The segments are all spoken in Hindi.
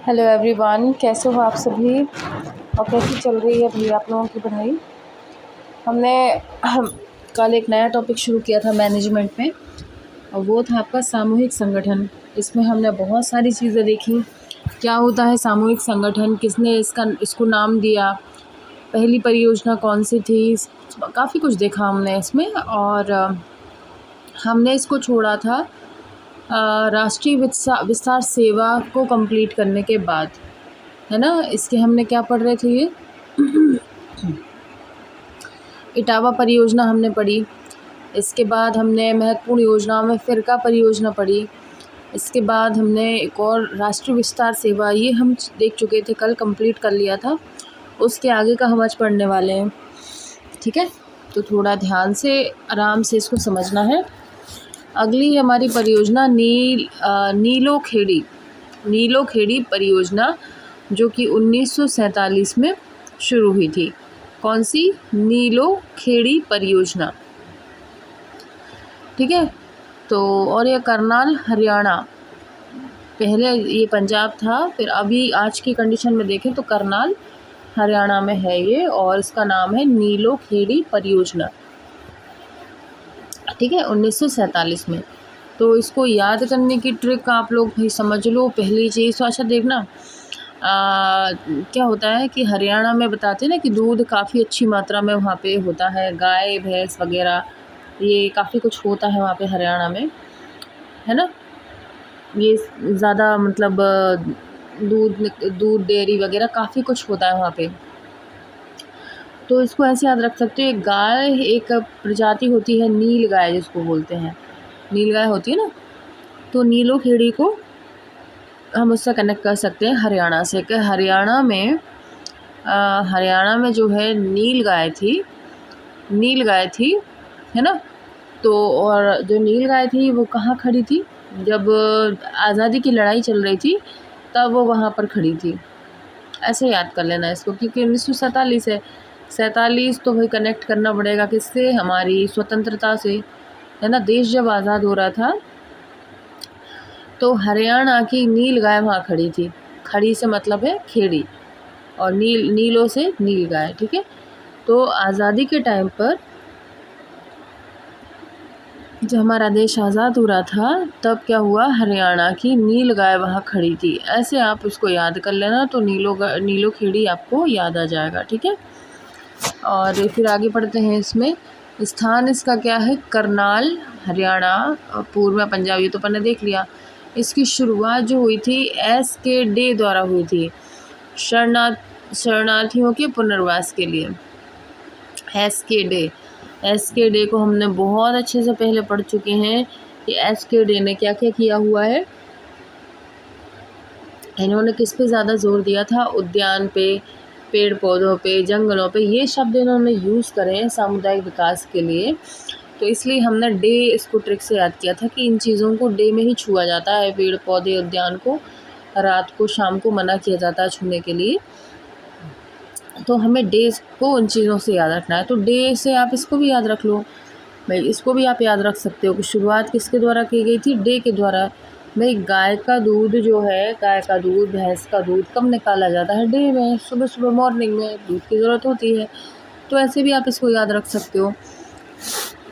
हेलो एवरीवन, कैसे हो आप सभी और कैसी चल रही है भाई आप लोगों की पढ़ाई। हमने कल एक नया टॉपिक शुरू किया था मैनेजमेंट में और वो था आपका सामूहिक संगठन। इसमें हमने बहुत सारी चीज़ें देखी, क्या होता है सामूहिक संगठन, किसने इसको नाम दिया, पहली परियोजना कौन सी थी, काफ़ी कुछ देखा हमने इसमें। और हमने इसको छोड़ा था राष्ट्रीय विस्तार सेवा को कंप्लीट करने के बाद, है ना। इसके हमने क्या पढ़ रहे थे, ये इटावा परियोजना हमने पढ़ी। इसके बाद हमने महत्वपूर्ण योजनाओं में फ़िरका परियोजना पढ़ी। इसके बाद हमने एक और राष्ट्रीय विस्तार सेवा, ये हम देख चुके थे, कल कंप्लीट कर लिया था। उसके आगे का हम आज पढ़ने वाले हैं, ठीक है। तो थोड़ा ध्यान से आराम से इसको समझना है। अगली हमारी परियोजना नीलोखेड़ी परियोजना, जो कि 1947 में शुरू हुई थी। कौन सी? नीलोखेड़ी परियोजना, ठीक है। तो और ये करनाल हरियाणा, पहले ये पंजाब था, फिर अभी आज की कंडीशन में देखें तो करनाल हरियाणा में है ये, और इसका नाम है नीलोखेड़ी परियोजना, ठीक है, 1947 में। तो इसको याद करने की ट्रिक आप लोग भाई समझ लो। पहली चीज़ तो अच्छा देखना, क्या होता है कि हरियाणा में बताते हैं ना कि दूध काफ़ी अच्छी मात्रा में वहाँ पे होता है, गाय भैंस वगैरह, ये काफ़ी कुछ होता है वहाँ पे हरियाणा में, है ना। ये ज़्यादा मतलब दूध डेयरी वगैरह काफ़ी कुछ होता है वहाँ पे। तो इसको ऐसे याद रख सकते हो, एक गाय, एक प्रजाति होती है नील गाय जिसको बोलते हैं, नील गाय होती है ना। तो नीलोखेड़ी को हम उससे कनेक्ट कर सकते हैं हरियाणा से, कि हरियाणा में जो है नील गाय थी, है ना। तो और जो नील गाय थी वो कहाँ खड़ी थी, जब आज़ादी की लड़ाई चल रही थी तब वो वहाँ पर खड़ी थी। ऐसे याद कर लेना इसको, क्योंकि 1947 है, 47 तो भाई कनेक्ट करना पड़ेगा किससे, हमारी स्वतंत्रता से, है ना। देश जब आज़ाद हो रहा था तो हरियाणा की नील गाय वहाँ खड़ी थी। खड़ी से मतलब है खेड़ी, और नीलों से नील गाय, ठीक है। तो आज़ादी के टाइम पर जब हमारा देश आज़ाद हो रहा था तब क्या हुआ, हरियाणा की नील गाय वहाँ खड़ी थी। ऐसे आप उसको याद कर लेना, तो नीलोखेड़ी आपको याद आ जाएगा, ठीक है। और फिर आगे पढ़ते हैं। इसमें स्थान इसका क्या है, करनाल हरियाणा, पूर्व में पंजाब, ये तो अपन ने देख लिया। इसकी शुरुआत जो हुई थी SK डे द्वारा हुई थी, शरणार्थियों के पुनर्वास के लिए। SK डे को हमने बहुत अच्छे से पहले पढ़ चुके हैं कि SK डे ने क्या क्या किया हुआ है। इन्होंने किस पे ज़्यादा जोर दिया था, उद्यान पे, पेड़ पौधों पे, जंगलों पे, ये शब्द इन्होंने यूज़ करे हैं सामुदायिक विकास के लिए। तो इसलिए हमने डे इसको ट्रिक से याद किया था कि इन चीज़ों को डे में ही छुआ जाता है, पेड़ पौधे उद्यान को रात को शाम को मना किया जाता है छूने के लिए। तो हमें डे को उन चीज़ों से याद रखना है। तो डे से आप इसको भी याद रख लो भाई, इसको भी आप याद रख सकते हो कि शुरुआत किसके द्वारा की गई थी, डे के द्वारा। भाई गाय का दूध जो है, गाय का दूध, भैंस का दूध कब निकाला जाता है, डे में, सुबह सुबह मॉर्निंग में दूध की ज़रूरत होती है। तो ऐसे भी आप इसको याद रख सकते हो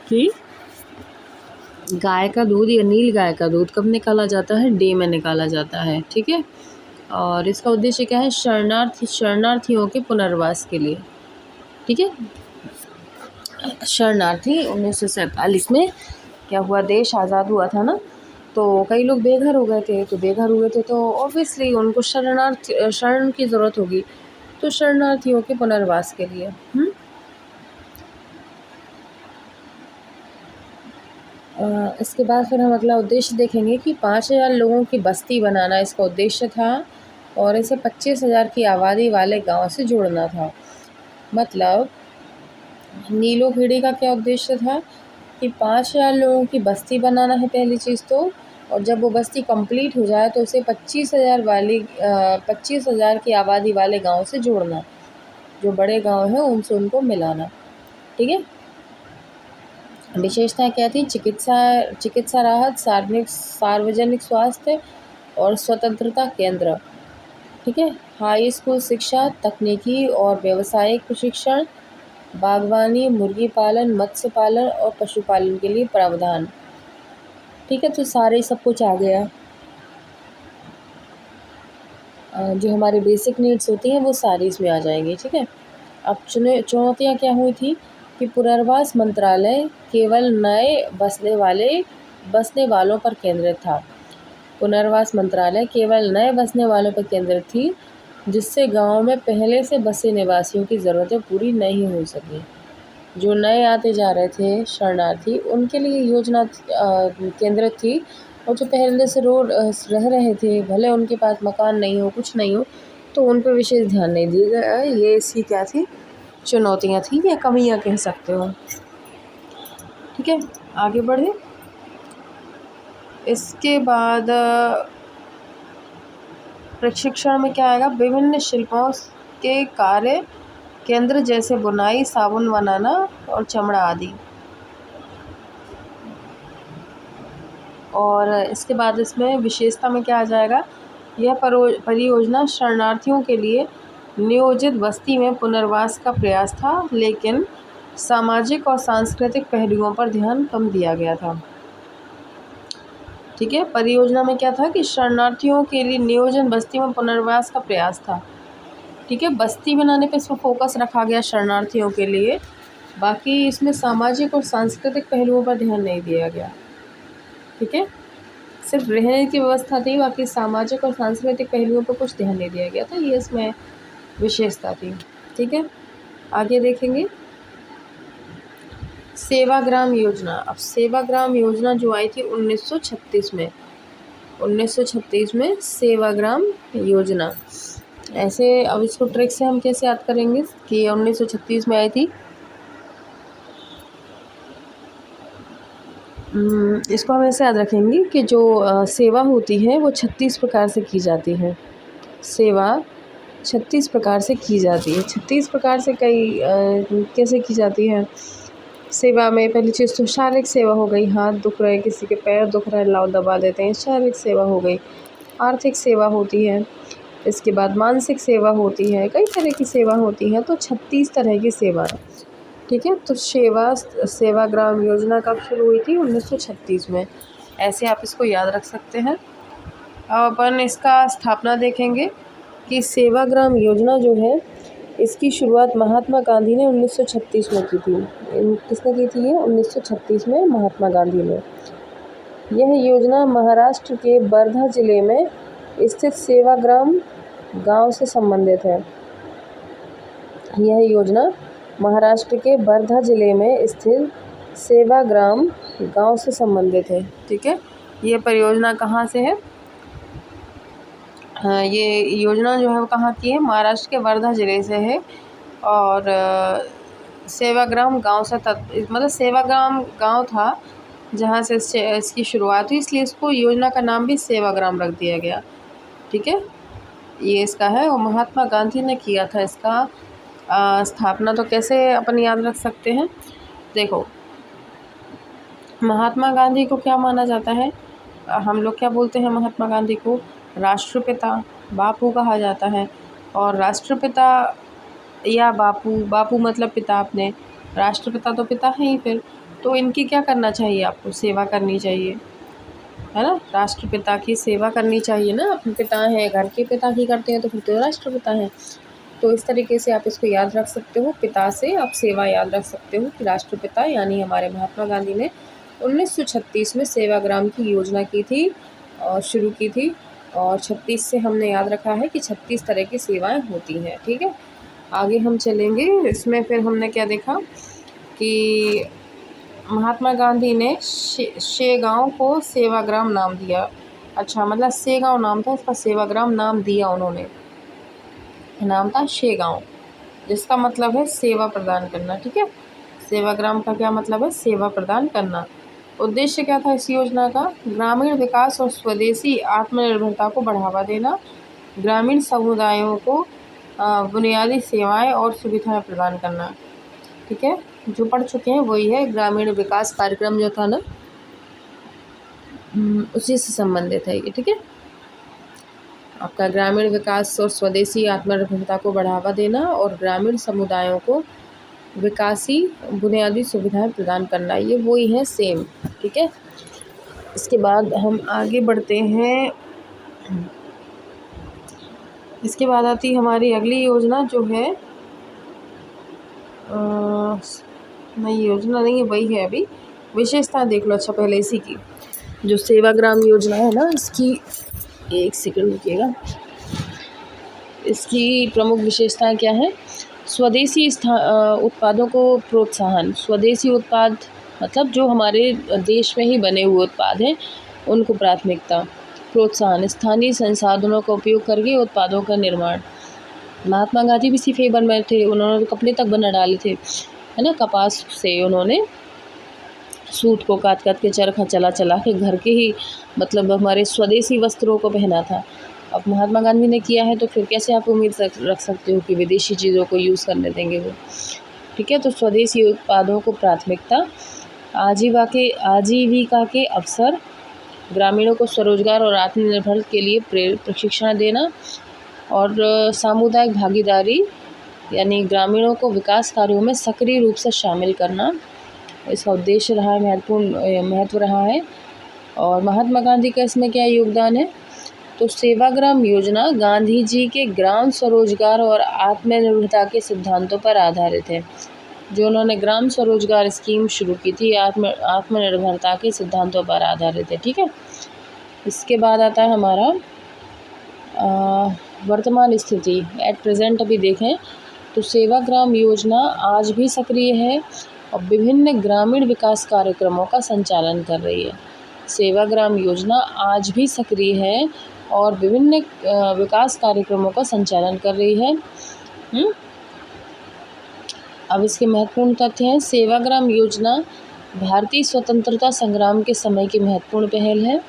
कि गाय का दूध या नील गाय का दूध कब निकाला जाता है, डे में निकाला जाता है, ठीक है। और इसका उद्देश्य क्या है, शरणार्थियों के पुनर्वास के लिए, ठीक है। शरणार्थी 1947 में क्या हुआ, देश आज़ाद हुआ था ना, तो कई लोग बेघर हो गए थे, तो ऑब्वियसली उनको शरण की ज़रूरत होगी, तो शरणार्थियों के पुनर्वास के लिए। इसके बाद फिर हम अगला उद्देश्य देखेंगे कि 5000 लोगों की बस्ती बनाना इसका उद्देश्य था, और इसे 25,000 की आबादी वाले गांव से जोड़ना था। मतलब नीलोखेड़ी का क्या उद्देश्य था कि 5000 लोगों की बस्ती बनाना है पहली चीज़ तो, और जब वो बस्ती कंप्लीट हो जाए तो उसे 25,000 की आबादी वाले गांव से जोड़ना, जो बड़े गांव हैं उनसे उनको मिलाना, ठीक है। विशेषताएं क्या थी, चिकित्सा राहत, सार्वजनिक स्वास्थ्य और स्वतंत्रता केंद्र, ठीक है। हाई स्कूल शिक्षा, तकनीकी और व्यावसायिक प्रशिक्षण, बागवानी, मुर्गी पालन, मत्स्य पालन और पशुपालन के लिए प्रावधान। ठीक है, तो सारे सब कुछ आ गया। जो हमारे बेसिक नीड्स होती हैं वो सारी इसमें आ जाएंगी। ठीक है। अब चुनौतियाँ क्या हुई थी कि पुनर्वास मंत्रालय केवल नए बसने वालों पर केंद्रित था। पुनर्वास मंत्रालय केवल नए बसने वालों पर केंद्रित थी, जिससे गांव में पहले से बसे निवासियों की ज़रूरतें पूरी नहीं हो सकी। जो नए आते जा रहे थे शरणार्थी, उनके लिए योजना केंद्रित थी, और जो पहले से रह रहे थे, भले उनके पास मकान नहीं हो, कुछ नहीं हो, तो उन पर विशेष ध्यान नहीं दिया गया। ये इसकी क्या थी, चुनौतियाँ थी या कमियाँ कह सकते हो। ठीक है, आगे बढ़े। इसके बाद प्रशिक्षण में क्या आएगा, विभिन्न शिल्पों के कार्य केंद्र जैसे बुनाई, साबुन बनाना और चमड़ा आदि। और इसके बाद इसमें विशेषता में क्या आ जाएगा, यह परियोजना शरणार्थियों के लिए नियोजित बस्ती में पुनर्वास का प्रयास था, लेकिन सामाजिक और सांस्कृतिक पहलुओं पर ध्यान कम दिया गया था। ठीक है, परियोजना में क्या था कि शरणार्थियों के लिए नियोजन बस्ती में पुनर्वास का प्रयास था। ठीक है, बस्ती बनाने पे इसमें फोकस रखा गया शरणार्थियों के लिए, बाकी इसमें सामाजिक और सांस्कृतिक पहलुओं पर ध्यान नहीं दिया गया। ठीक है, सिर्फ रहने की व्यवस्था थी, बाकी सामाजिक और सांस्कृतिक पहलुओं पर कुछ ध्यान नहीं दिया गया था, ये इसमें विशेषता थी। ठीक है, आगे देखेंगे सेवाग्राम योजना। अब सेवाग्राम योजना जो आई थी 1936 में, 1936 में सेवाग्राम योजना। ऐसे अब इसको ट्रिक से हम कैसे याद करेंगे कि 1936 में आई थी। इसको हम ऐसे याद रखेंगे कि जो सेवा होती है वो 36 प्रकार से की जाती है। सेवा 36 प्रकार से की जाती है। 36 प्रकार से कई कैसे की जाती है सेवा में। पहली चीज़ तो शारीरिक सेवा हो गई, हाथ दुख रहे, किसी के पैर दुख रहे, लाओ दबा देते हैं, शारीरिक सेवा हो गई। आर्थिक सेवा होती है, इसके बाद मानसिक सेवा होती है, कई तरह की सेवा होती है, तो 36 तरह की सेवा। ठीक है, तो सेवाग्राम योजना कब शुरू हुई थी, 1936 में। ऐसे आप इसको याद रख सकते हैं। अब अपन इसका स्थापना देखेंगे कि सेवाग्राम योजना जो है इसकी शुरुआत महात्मा गांधी ने 1936 में की थी। किसने की थी ये, 1936 में महात्मा गांधी ने। यह योजना महाराष्ट्र के वर्धा जिले में स्थित सेवाग्राम गांव से संबंधित है। यह योजना महाराष्ट्र के वर्धा जिले में स्थित सेवाग्राम गांव से संबंधित है। ठीक है, ये परियोजना कहाँ से है, हाँ, ये योजना जो है वो कहाँ की है, महाराष्ट्र के वर्धा जिले से है। और सेवाग्राम गांव से मतलब सेवाग्राम गांव था जहाँ से इसकी शुरुआत हुई, इसलिए इसको योजना का नाम भी सेवाग्राम रख दिया गया। ठीक है, ये इसका है, और महात्मा गांधी ने किया था इसका स्थापना। तो कैसे अपन याद रख सकते हैं, देखो महात्मा गांधी को क्या माना जाता है, हम लोग क्या बोलते हैं, महात्मा गांधी को राष्ट्रपिता, बापू कहा जाता है। और राष्ट्रपिता या बापू मतलब पिता, अपने राष्ट्रपिता तो पिता है ही फिर, तो इनकी क्या करना चाहिए, आपको सेवा करनी चाहिए, है ना। राष्ट्रपिता की सेवा करनी चाहिए ना, अपने पिता हैं, घर के पिता की करते हैं तो फिर तो राष्ट्रपिता हैं। तो इस तरीके से आप इसको याद रख सकते हो, पिता से आप सेवा याद रख सकते हो कि राष्ट्रपिता यानी हमारे महात्मा गांधी ने 1936 में सेवाग्राम की योजना की थी और शुरू की थी। और 36 से हमने याद रखा है कि 36 तरह की सेवाएं होती हैं। ठीक है, आगे हम चलेंगे। इसमें फिर हमने क्या देखा कि महात्मा गांधी ने शेगांव को सेवाग्राम नाम दिया। अच्छा, मतलब शेगांव नाम था इसका, सेवाग्राम नाम दिया उन्होंने, नाम था शेगांव, जिसका मतलब है सेवा प्रदान करना। ठीक है, सेवाग्राम का क्या मतलब है, सेवा प्रदान करना। उद्देश्य क्या था इस योजना का, ग्रामीण विकास और स्वदेशी आत्मनिर्भरता को बढ़ावा देना, ग्रामीण समुदायों को बुनियादी सेवाएं और सुविधाएं प्रदान करना। ठीक है, जो पढ़ चुके हैं वही है, ग्रामीण विकास कार्यक्रम जो था ना उसी से संबंधित है ये। ठीक है, आपका ग्रामीण विकास और स्वदेशी आत्मनिर्भरता को बढ़ावा देना और ग्रामीण समुदायों को विकासी बुनियादी सुविधाएं प्रदान करना, ये वही है सेम। ठीक है, इसके बाद हम आगे बढ़ते हैं। इसके बाद आती है हमारी अगली योजना जो है नई योजना नहीं है, वही है। अभी विशेषता देख लो। अच्छा पहले इसी की जो सेवाग्राम योजना है ना, इसकी एक सेकंड रुकिएगा। इसकी प्रमुख विशेषताएं क्या है? स्वदेशी उत्पादों को प्रोत्साहन। स्वदेशी उत्पाद मतलब जो हमारे देश में ही बने हुए उत्पाद हैं उनको प्राथमिकता। प्रोत्साहन, स्थानीय संसाधनों का उपयोग करके उत्पादों का निर्माण। महात्मा गांधी भी इसी फेवर में थे, उन्होंने कपड़े तक बना डाले थे, है ना। कपास से उन्होंने सूत को काट काट के चरखा चला चला के घर के ही मतलब हमारे स्वदेशी वस्त्रों को पहना था। अब महात्मा गांधी ने किया है तो फिर कैसे आप उम्मीद रख सकते हो कि विदेशी चीज़ों को यूज़ करने देंगे वो। ठीक है, तो स्वदेशी उत्पादों को प्राथमिकता। आजीविका के अवसर। ग्रामीणों को स्वरोजगार और आत्मनिर्भर के लिए प्रशिक्षण देना। और सामुदायिक भागीदारी यानी ग्रामीणों को विकास कार्यों में सक्रिय रूप से शामिल करना, इसका उद्देश्य रहा है, महत्व रहा है। और महात्मा गांधी का इसमें क्या योगदान है? तो सेवाग्राम योजना गांधी जी के ग्राम स्वरोजगार और आत्मनिर्भरता के सिद्धांतों पर आधारित है। जो उन्होंने ग्राम स्वरोजगार स्कीम शुरू की थी आत्मनिर्भरता के सिद्धांतों पर आधारित है। ठीक है, इसके बाद आता है हमारा वर्तमान स्थिति एट प्रेजेंट। अभी देखें तो सेवाग्राम योजना आज भी सक्रिय है और विभिन्न ग्रामीण विकास कार्यक्रमों का संचालन कर रही है। सेवाग्राम योजना आज भी सक्रिय है और विभिन्न विकास कार्यक्रमों का संचालन कर रही है। अब इसके महत्वपूर्ण तथ्य हैं। सेवाग्राम योजना भारतीय स्वतंत्रता संग्राम के समय की महत्वपूर्ण पहल है।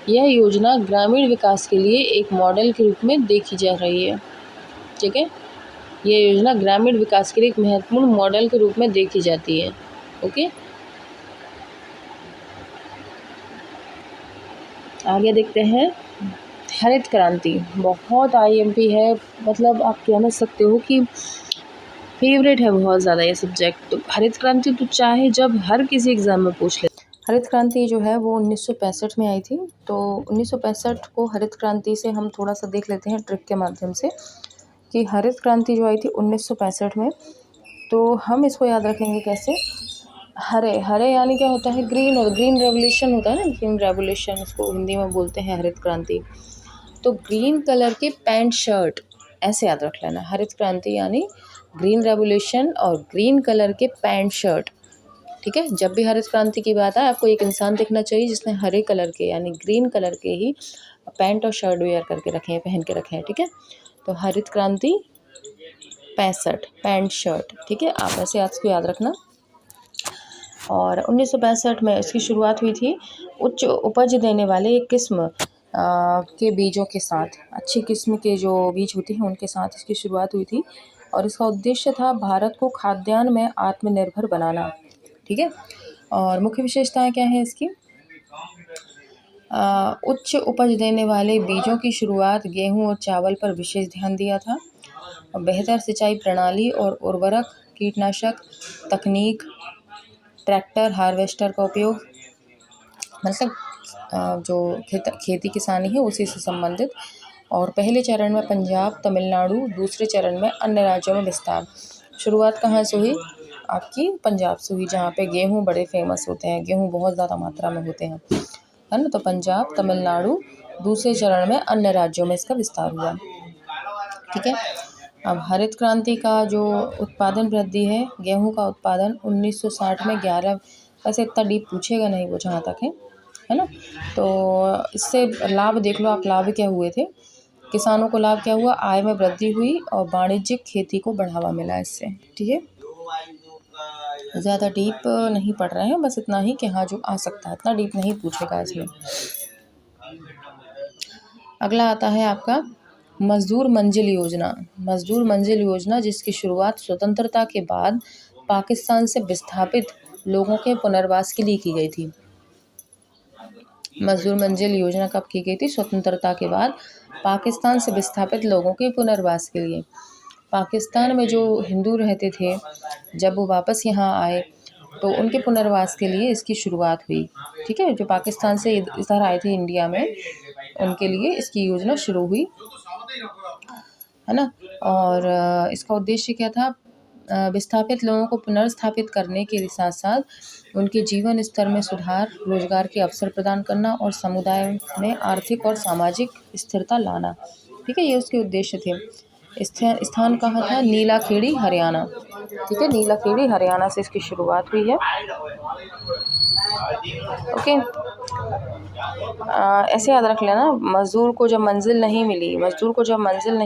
यह योजना ग्रामीण विकास के लिए एक मॉडल के रूप में देखी जा रही है। ठीक है, यह योजना ग्रामीण विकास के लिए एक महत्वपूर्ण मॉडल के रूप में देखी जाती है। ओके, आगे देखते हैं। हरित क्रांति बहुत आईएमपी है, मतलब आप कह सकते हो कि फेवरेट है बहुत ज़्यादा ये सब्जेक्ट। तो हरित क्रांति तो चाहे जब हर किसी एग्ज़ाम में पूछ ले। हरित क्रांति जो है वो 1965 में आई थी। तो 1965 को हरित क्रांति से हम थोड़ा सा देख लेते हैं ट्रिक के माध्यम से कि हरित क्रांति जो आई थी 1965 में। तो हम इसको याद रखेंगे कैसे? हरे हरे यानी क्या होता है? ग्रीन, और ग्रीन रेवोल्यूशन होता है ना, ग्रीन रेवोल्यूशन इसको हिंदी में बोलते हैं हरित क्रांति। तो ग्रीन कलर के पैंट शर्ट ऐसे याद रख लेना। हरित क्रांति यानी ग्रीन रेवोल्यूशन और ग्रीन कलर के पैंट शर्ट। ठीक है, जब भी हरित क्रांति की बात है आपको एक इंसान दिखना चाहिए जिसने हरे कलर के यानी ग्रीन कलर के ही पैंट और शर्ट वेयर करके रखे हैं, पहन के रखे हैं। ठीक है, तो हरित क्रांति 65 पैंट शर्ट। ठीक है, आप ऐसे आज को याद रखना। और 1965 में इसकी शुरुआत हुई थी उच्च उपज देने वाले एक किस्म के बीजों के साथ, अच्छी किस्म के जो बीज होते हैं उनके साथ इसकी शुरुआत हुई थी। और इसका उद्देश्य था भारत को खाद्यान्न में आत्मनिर्भर बनाना। ठीक है, और मुख्य विशेषताएं क्या हैं इसकी? उच्च उपज देने वाले बीजों की शुरुआत गेहूं और चावल पर विशेष ध्यान दिया था। बेहतर सिंचाई प्रणाली और उर्वरक, कीटनाशक तकनीक, ट्रैक्टर, हार्वेस्टर का उपयोग, मतलब जो खेती किसानी है उसी से संबंधित। और पहले चरण में पंजाब, तमिलनाडु, दूसरे चरण में अन्य राज्यों में विस्तार। शुरुआत कहाँ से हुई? आपकी पंजाब से हुई, जहाँ पे गेहूँ बड़े फेमस होते हैं, गेहूँ बहुत ज़्यादा मात्रा में होते हैं, है ना। तो पंजाब, तमिलनाडु, दूसरे चरण में अन्य राज्यों में इसका विस्तार हुआ। ठीक है, अब हरित क्रांति का जो उत्पादन वृद्धि है, गेहूं का उत्पादन 1960 में 11, वैसे इतना डीप पूछेगा नहीं वो जहाँ तक है ना। तो इससे लाभ देख लो आप, लाभ क्या हुए थे? किसानों को लाभ क्या हुआ? आय में वृद्धि हुई और वाणिज्यिक खेती को बढ़ावा मिला इससे। ठीक है, ज़्यादा डीप नहीं पढ़ रहे हैं, बस इतना ही कि हाँ जो आ सकता है, इतना डीप नहीं पूछेगा इसमें। अगला आता है आपका मजदूर मंजिल योजना। मजदूर मंजिल योजना जिसकी शुरुआत स्वतंत्रता के बाद पाकिस्तान से विस्थापित लोगों के पुनर्वास के लिए की गई थी। मजदूर मंजिल योजना कब की गई थी? स्वतंत्रता के बाद पाकिस्तान से विस्थापित लोगों के पुनर्वास के लिए। पाकिस्तान में जो हिंदू रहते थे, जब वो वापस यहाँ आए तो उनके पुनर्वास के लिए इसकी शुरुआत हुई। ठीक है, जो पाकिस्तान से इधर आए थे इंडिया में, उनके लिए इसकी योजना शुरू हुई, है ना। और इसका उद्देश्य क्या था? विस्थापित लोगों को पुनर्स्थापित करने के साथ साथ उनके जीवन स्तर में सुधार, रोजगार के अवसर प्रदान करना और समुदाय में आर्थिक और सामाजिक स्थिरता लाना। ठीक है, ये उसके उद्देश्य थे। स्थान कहाँ था? नीलाखेड़ी, हरियाणा। ठीक है, नीलाखेड़ी हरियाणा से इसकी शुरुआत हुई है। ओके, ऐसे याद रख लेना। मजदूर को जब मंजिल नहीं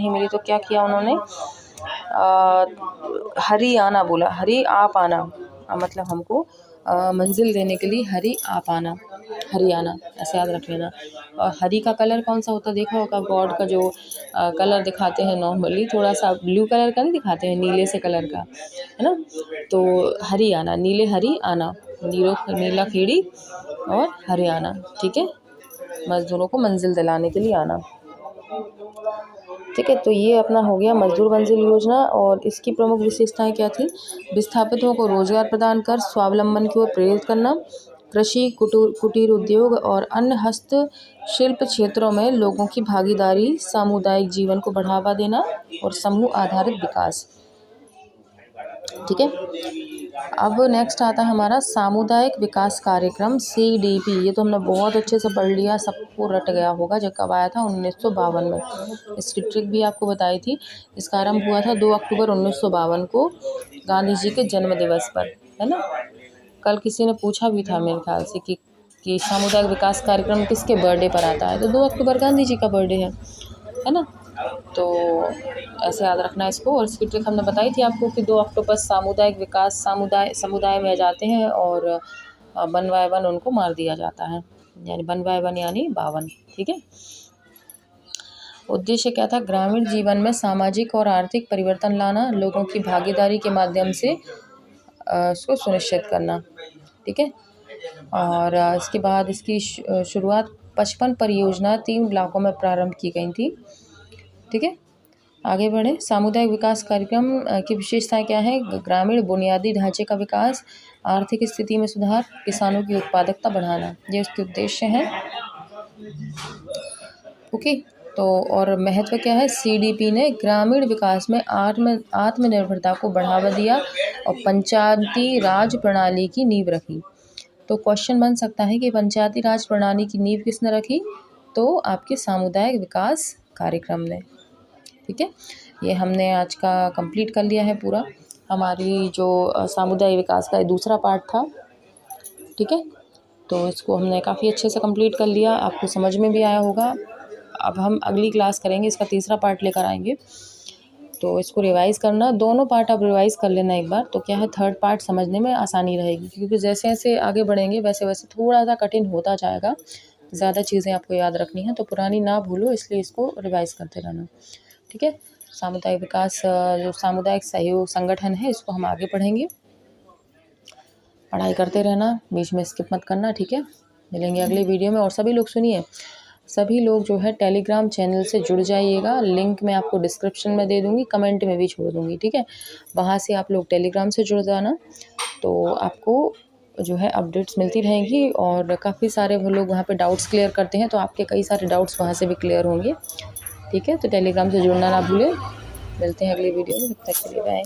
मिली तो क्या किया उन्होंने? हरी आना बोला, हरी आप आना, मतलब हमको मंजिल देने के लिए हरी आप आना, हरियाणा, ऐसे याद रख लेना। और हरी का कलर कौन सा होता है? देखा होगा, गॉड का जो कलर दिखाते हैं नॉर्मली, थोड़ा सा ब्लू कलर का नहीं दिखाते हैं, नीले से कलर का, है ना। तो हरी आना, नीले हरी आना, नीलाखेड़ी और हरियाणा। ठीक है, मजदूरों को मंजिल दिलाने के लिए आना। ठीक है, तो ये अपना हो गया मजदूर मंजिल योजना। और इसकी प्रमुख विशेषताएं क्या थी? विस्थापितों को रोजगार प्रदान कर स्वावलंबन की ओर प्रेरित करना, कृषि, कुटीर उद्योग और अन्य हस्तशिल्प क्षेत्रों में लोगों की भागीदारी, सामुदायिक जीवन को बढ़ावा देना और समूह आधारित विकास। ठीक है, अब नेक्स्ट आता है हमारा सामुदायिक विकास कार्यक्रम, CDP। ये तो हमने बहुत अच्छे से पढ़ लिया, सबको रट गया होगा। जब कब आया था? 1952 में। इसकी ट्रिक भी आपको बताई थी। इसका आरंभ हुआ था 2 अक्टूबर 1952 को, गांधी जी के जन्म दिवस पर, है ना। कल किसी ने पूछा भी था मेरे ख्याल से कि सामुदायिक विकास कार्यक्रम किसके बर्थडे पर आता है? तो 2 अक्टूबर गांधी जी का बर्थडे है ना। तो ऐसे याद रखना इसको। और इसकी ट्रिक हमने बताई थी आपको कि 2 अक्टूबर सामुदायिक विकास, समुदाय में जाते हैं और 1 बाय 1 उनको मार दिया जाता है, यानी 1 बाय 1 यानी 52। ठीक है, उद्देश्य क्या था? ग्रामीण जीवन में सामाजिक और आर्थिक परिवर्तन लाना, लोगों की भागीदारी के माध्यम से उसको सुनिश्चित करना। ठीक है, और इसके बाद इसकी शुरुआत 55 परियोजना 3 ब्लॉकों में प्रारंभ की गई थी। ठीक है, आगे बढ़े। सामुदायिक विकास कार्यक्रम की विशेषताएं क्या है? ग्रामीण बुनियादी ढांचे का विकास, आर्थिक स्थिति में सुधार, किसानों की उत्पादकता बढ़ाना, ये उसके उद्देश्य हैं। ओके, तो और महत्व क्या है? CDP ने ग्रामीण विकास में आत्मनिर्भरता को बढ़ावा दिया और पंचायती राज प्रणाली की नींव रखी। तो क्वेश्चन बन सकता है कि पंचायती राज प्रणाली की नींव किसने रखी? तो आपके सामुदायिक विकास कार्यक्रम ने। ठीक है, ये हमने आज का कंप्लीट कर लिया है पूरा। हमारी जो सामुदायिक विकास का दूसरा पार्ट था। ठीक है, तो इसको हमने काफ़ी अच्छे से कंप्लीट कर लिया, आपको समझ में भी आया होगा। अब हम अगली क्लास करेंगे, इसका तीसरा पार्ट लेकर आएंगे, तो इसको रिवाइज़ करना। दोनों पार्ट आप रिवाइज़ कर लेना एक बार, तो क्या है, थर्ड पार्ट समझने में आसानी रहेगी, क्योंकि जैसे जैसे आगे बढ़ेंगे वैसे वैसे थोड़ा सा कठिन होता जाएगा। ज़्यादा चीज़ें आपको याद रखनी है, तो पुरानी ना भूलो, इसलिए इसको रिवाइज़ करते रहना। ठीक है, सामुदायिक विकास जो सामुदायिक सहयोग संगठन है, इसको हम आगे पढ़ेंगे। पढ़ाई करते रहना, बीच में स्किप मत करना। ठीक है, मिलेंगे अगले वीडियो में। और सभी लोग सुनिए, सभी लोग जो है टेलीग्राम चैनल से जुड़ जाइएगा। लिंक मैं आपको डिस्क्रिप्शन में दे दूँगी, कमेंट में भी छोड़ दूँगी। ठीक है, वहाँ से आप लोग टेलीग्राम से जुड़ जाना, तो आपको जो है अपडेट्स मिलती रहेंगी। और काफ़ी सारे वो लोग वहाँ पे डाउट्स क्लियर करते हैं, तो आपके कई सारे डाउट्स वहाँ से भी क्लियर होंगे। ठीक है, तो टेलीग्राम से जुड़ना ना भूलें। मिलते हैं अगली वीडियो में, तब तक के लिए बाय।